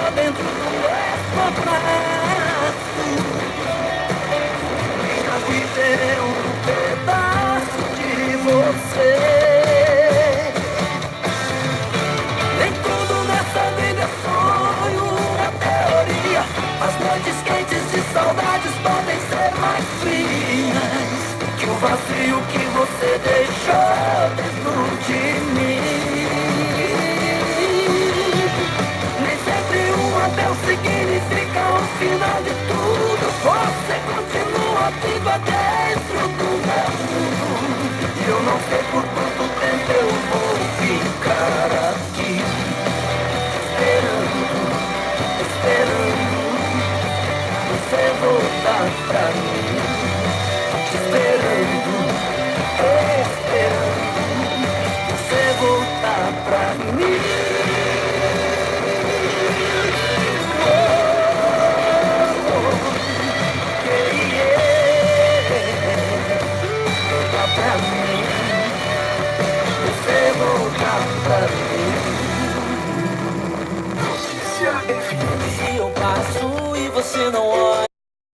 só dentro do espaço. Minha vida é um pedaço de você. Nem tudo nessa vida é sonho, uma teoria. As noites quentes de saudades podem ser mais frias que o vazio que você deixou dentro de mim. Nem sempre um adeus significa o final de tudo. Você continua viva dentro do meu mundo. E eu não sei por quanto tempo eu vou ficar aqui esperando, esperando você voltar pra mim. Esperando, esperando você voltar pra mim. Voltar pra mim. Você voltar pra mim. Notícia FM. Se eu passo e você não